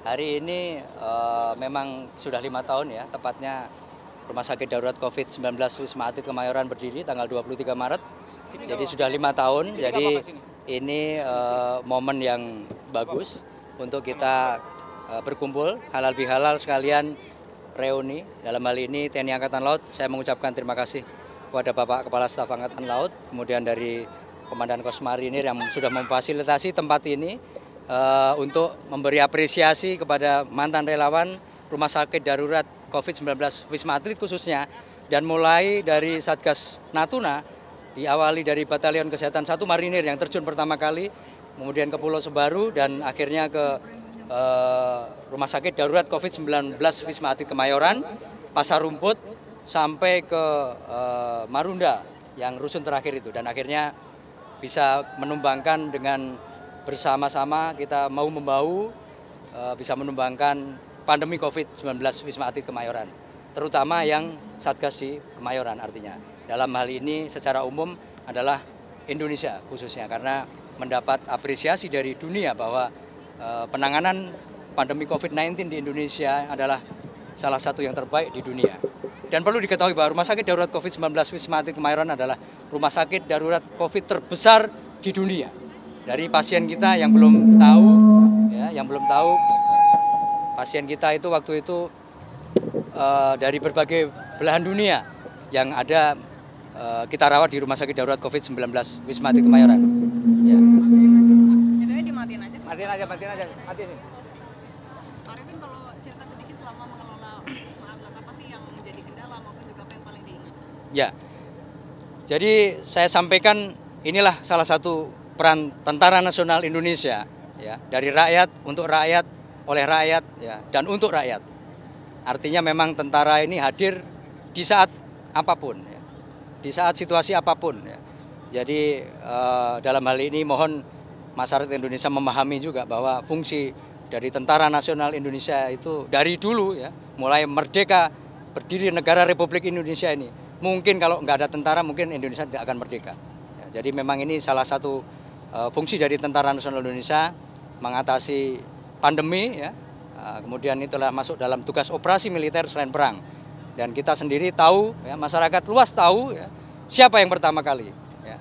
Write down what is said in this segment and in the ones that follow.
Hari ini memang sudah 5 tahun ya, tepatnya Rumah Sakit Darurat COVID-19 Wisma Atlet Kemayoran berdiri tanggal 23 Maret. Jadi sudah 5 tahun, jadi ini momen yang bagus untuk kita berkumpul, halal bihalal sekalian reuni. Dalam hal ini TNI Angkatan Laut, saya mengucapkan terima kasih kepada Bapak Kepala Staf Angkatan Laut, kemudian dari Komandan Kos Marinir yang sudah memfasilitasi tempat ini untuk memberi apresiasi kepada mantan relawan Rumah Sakit Darurat COVID-19 Wisma Atlet khususnya, dan mulai dari Satgas Natuna, diawali dari Batalion Kesehatan 1 Marinir yang terjun pertama kali, kemudian ke Pulau Sebaru, dan akhirnya ke Rumah Sakit Darurat COVID-19 Wisma Atlet Kemayoran, Pasar Rumput, sampai ke Marunda yang rusun terakhir itu, dan akhirnya bisa menumbangkan dengan bersama-sama kita mau membahu bisa menumbangkan pandemi COVID-19 Wisma Atlet Kemayoran, terutama yang Satgas di Kemayoran artinya. Dalam hal ini secara umum adalah Indonesia khususnya, karena mendapat apresiasi dari dunia bahwa penanganan pandemi COVID-19 di Indonesia adalah salah satu yang terbaik di dunia. Dan perlu diketahui bahwa Rumah Sakit Darurat COVID-19 Wisma Atlet Kemayoran adalah rumah sakit darurat COVID terbesar di dunia. Dari pasien kita yang belum tahu, pasien kita itu waktu itu dari berbagai belahan dunia yang ada kita rawat di Rumah Sakit Darurat COVID-19 Wisma Atlet Kemayoran. Ya. Itu ya dimatiin aja. Matiin aja. Matiin. Pak Arifin, kalau cerita sedikit selama mengelola Wisma Atlet, apa sih yang menjadi kendala maupun juga apa yang paling diingat? Ya, jadi saya sampaikan inilah salah satu peran Tentara Nasional Indonesia, ya, dari rakyat, untuk rakyat, oleh rakyat, ya, dan untuk rakyat. Artinya memang tentara ini hadir di saat apapun, ya, di saat situasi apapun. Ya. Jadi dalam hal ini mohon masyarakat Indonesia memahami juga bahwa fungsi dari Tentara Nasional Indonesia itu dari dulu, ya, mulai merdeka berdiri negara Republik Indonesia ini. Mungkin kalau nggak ada tentara mungkin Indonesia tidak akan merdeka. Ya, jadi memang ini salah satu fungsi dari Tentara Nasional Indonesia mengatasi pandemi, ya. Kemudian itulah masuk dalam tugas operasi militer selain perang. Dan kita sendiri tahu, ya, masyarakat luas tahu, ya, siapa yang pertama kali, ya.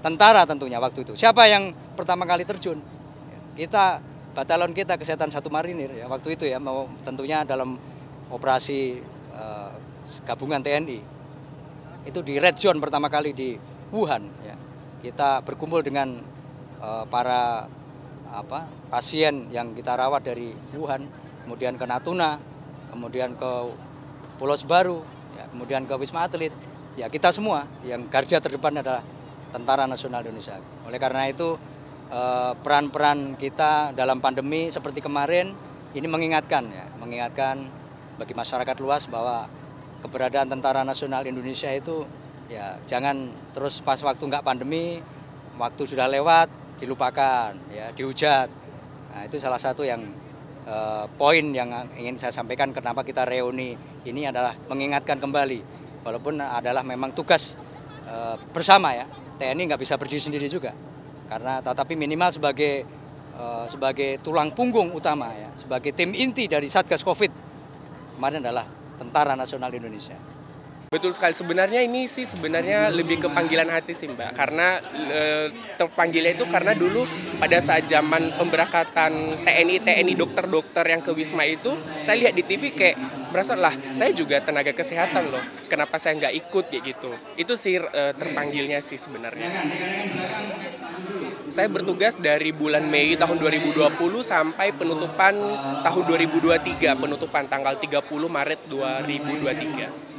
Tentara tentunya waktu itu. Siapa yang pertama kali terjun? Ya, kita, batalion kita Kesehatan 1 Marinir, ya, waktu itu, ya, mau tentunya dalam operasi gabungan TNI. Itu di Red Zone pertama kali di Wuhan, ya. Kita berkumpul dengan para pasien yang kita rawat dari Wuhan, kemudian ke Natuna, kemudian ke Pulau Sebaru, ya, kemudian ke Wisma Atlet. Ya, kita semua yang garda terdepan adalah Tentara Nasional Indonesia. Oleh karena itu peran-peran kita dalam pandemi seperti kemarin ini mengingatkan bagi masyarakat luas bahwa keberadaan Tentara Nasional Indonesia itu, ya, jangan terus pas waktu nggak pandemi, waktu sudah lewat dilupakan, ya, dihujat. Nah, itu salah satu yang poin yang ingin saya sampaikan kenapa kita reuni ini adalah mengingatkan kembali, walaupun adalah memang tugas bersama, ya, TNI nggak bisa berdiri sendiri juga, karena tetapi minimal sebagai tulang punggung utama, ya, sebagai tim inti dari Satgas Covid kemarin adalah Tentara Nasional Indonesia. Betul sekali, sebenarnya ini sih sebenarnya lebih ke panggilan hati sih Mbak, karena terpanggilnya itu karena dulu pada saat zaman pemberangkatan TNI dokter-dokter yang ke Wisma itu, saya lihat di TV kayak merasa lah saya juga tenaga kesehatan loh, kenapa saya nggak ikut kayak gitu. Itu sih terpanggilnya sih sebenarnya. Saya bertugas dari bulan Mei tahun 2020 sampai penutupan tahun 2023, penutupan tanggal 30 Maret 2023.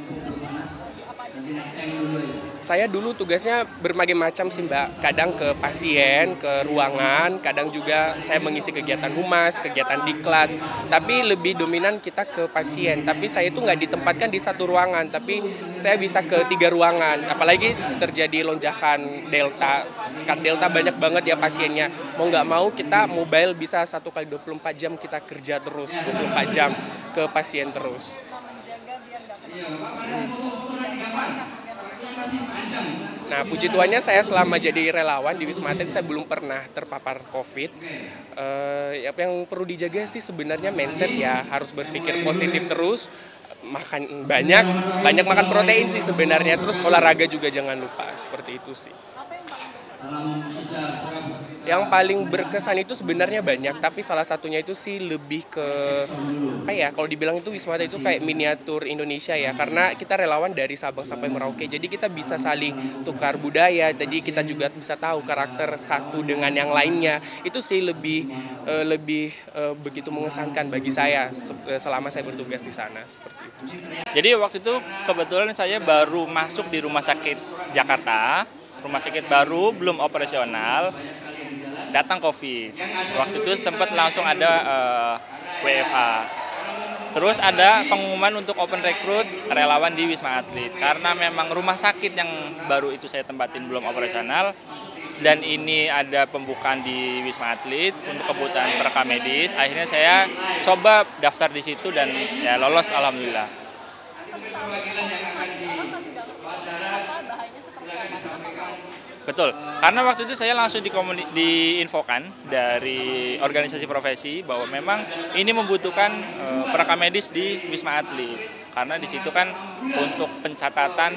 Saya dulu tugasnya berbagai macam sih Mbak, kadang ke pasien, ke ruangan, kadang juga saya mengisi kegiatan humas, kegiatan diklat, tapi lebih dominan kita ke pasien. Tapi saya itu nggak ditempatkan di satu ruangan, tapi saya bisa ke 3 ruangan, apalagi terjadi lonjakan Delta. Kan Delta banyak banget ya pasiennya, mau nggak mau kita mobile bisa 1 kali 24 jam kita kerja terus, 24 jam ke pasien terus. Menjaga biar nggak kena Nah, puji Tuhannya saya selama jadi relawan di Wisma Atlet saya belum pernah terpapar COVID. Yang perlu dijaga sih sebenarnya mindset ya, harus berpikir positif terus, makan banyak makan protein sih sebenarnya, terus olahraga juga jangan lupa, seperti itu sih. Yang paling berkesan itu sebenarnya banyak, tapi salah satunya itu sih lebih ke kalau dibilang itu Wisma Atlet itu kayak miniatur Indonesia ya, karena kita relawan dari Sabang sampai Merauke, jadi kita bisa saling tukar budaya, jadi kita juga bisa tahu karakter satu dengan yang lainnya. Itu sih lebih begitu mengesankan bagi saya selama saya bertugas di sana, seperti itu sih. Jadi waktu itu kebetulan saya baru masuk di rumah sakit Jakarta, rumah sakit baru belum operasional, datang COVID. Waktu itu sempat langsung ada WFA. Terus ada pengumuman untuk open recruit relawan di Wisma Atlet. Karena memang rumah sakit yang baru itu saya tempatin belum operasional, dan ini ada pembukaan di Wisma Atlet untuk kebutuhan perekam medis. Akhirnya saya coba daftar di situ dan ya lolos, alhamdulillah. Betul, karena waktu itu saya langsung diinfokan dari organisasi profesi bahwa memang ini membutuhkan perekam medis di Wisma Atlet. Karena di situ kan untuk pencatatan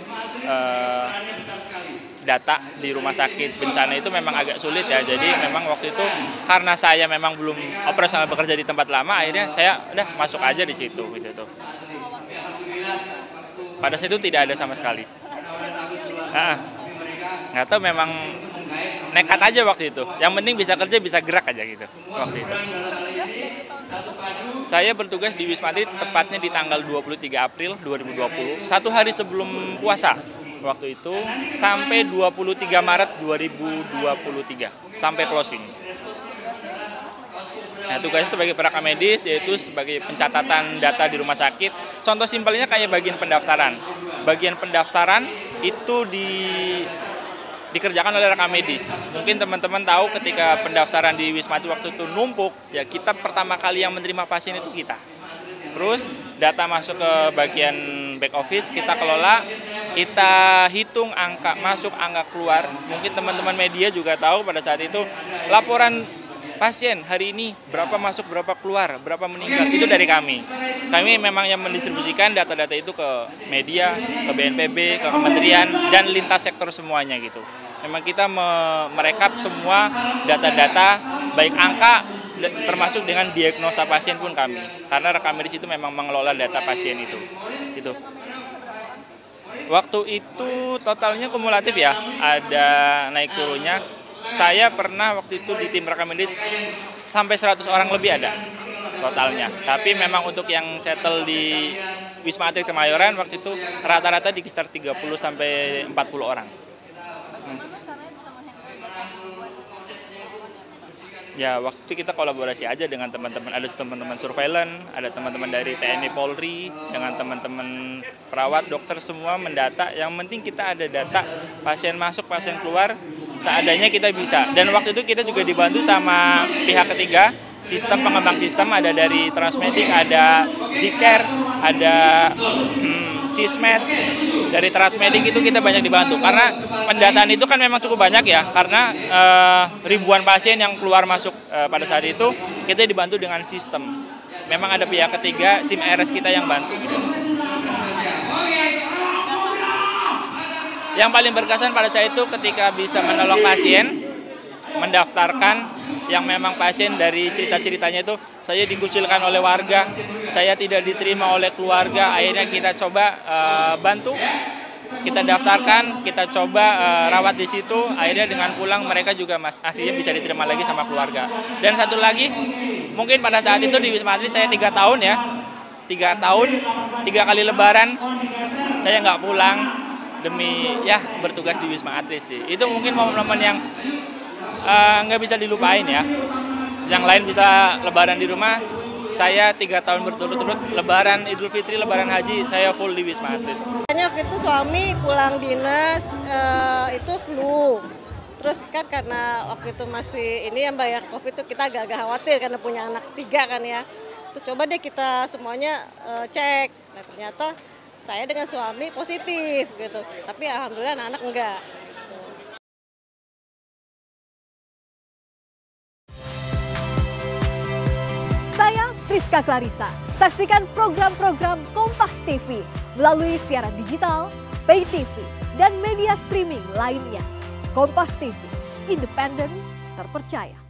data di rumah sakit bencana itu memang agak sulit ya. Jadi memang waktu itu karena saya memang belum operasional bekerja di tempat lama, akhirnya saya udah masuk aja di situ gitu. Pada saat itu tidak ada sama sekali. Nggak tahu, memang nekat aja waktu itu. Yang penting bisa kerja, bisa gerak aja gitu waktu itu. Saya bertugas di Wisma Atlet tepatnya di tanggal 23 April 2020, satu hari sebelum puasa waktu itu, sampai 23 Maret 2023, sampai closing. Nah, tugasnya sebagai perekam medis, yaitu sebagai pencatatan data di rumah sakit. Contoh simpelnya kayak bagian pendaftaran. Bagian pendaftaran itu dikerjakan oleh rekam medis. Mungkin teman-teman tahu ketika pendaftaran di Wisma Atlet waktu itu numpuk, ya kita pertama kali yang menerima pasien itu kita. Terus data masuk ke bagian back office, kita kelola, kita hitung angka masuk, angka keluar. Mungkin teman-teman media juga tahu pada saat itu laporan pasien hari ini berapa masuk, berapa keluar, berapa meninggal, itu dari kami. Kami memang yang mendistribusikan data-data itu ke media, ke BNPB, ke kementerian, dan lintas sektor semuanya gitu. Memang kita merekap semua data-data, baik angka, termasuk dengan diagnosa pasien pun kami. Karena rekam medis itu memang mengelola data pasien itu. Gitu. Waktu itu totalnya kumulatif ya, ada naik turunnya. Saya pernah waktu itu di tim rekam medis sampai 100 orang lebih ada totalnya. Tapi memang untuk yang settle di Wisma Atlet Kemayoran waktu itu rata-rata di sekitar 30 sampai 40 orang. Ya, waktu itu kita kolaborasi aja dengan teman-teman, ada teman-teman surveillance, ada teman-teman dari TNI Polri, dengan teman-teman perawat, dokter, semua mendata. Yang penting kita ada data pasien masuk, pasien keluar, seadanya kita bisa. Dan waktu itu kita juga dibantu sama pihak ketiga, sistem pengembang sistem, ada dari Transmedic, ada Zcare, ada Sismed. Dari Transmedic itu kita banyak dibantu karena pendataan itu kan memang cukup banyak ya, karena ribuan pasien yang keluar masuk pada saat itu kita dibantu dengan sistem. Memang ada pihak ketiga, SIM RS kita yang bantu gitu. Yang paling berkesan pada saya itu ketika bisa menolong pasien, mendaftarkan yang memang pasien dari cerita-ceritanya itu saya dikucilkan oleh warga, saya tidak diterima oleh keluarga, akhirnya kita coba bantu, kita daftarkan, kita coba rawat di situ, akhirnya dengan pulang mereka juga akhirnya bisa diterima lagi sama keluarga. Dan satu lagi, mungkin pada saat itu di Wisma Atlet saya 3 tahun ya, 3 tahun, 3 kali lebaran, saya nggak pulang demi ya bertugas di Wisma Atlet sih. Itu mungkin momen-momen yang nggak bisa dilupain ya. Yang lain bisa lebaran di rumah, saya 3 tahun berturut-turut lebaran Idul Fitri, lebaran haji, saya full di Wisma Atlet. Waktu itu suami pulang dinas itu flu. Terus kan karena waktu itu masih ini ya Mbak ya, COVID itu kita agak-agak khawatir karena punya anak 3 kan ya. Terus coba deh kita semuanya cek. Nah ternyata saya dengan suami positif gitu. Tapi alhamdulillah anak-anak enggak. Rizka Clarissa. Saksikan program-program Kompas TV melalui siaran digital, pay TV, dan media streaming lainnya. Kompas TV, independen, terpercaya.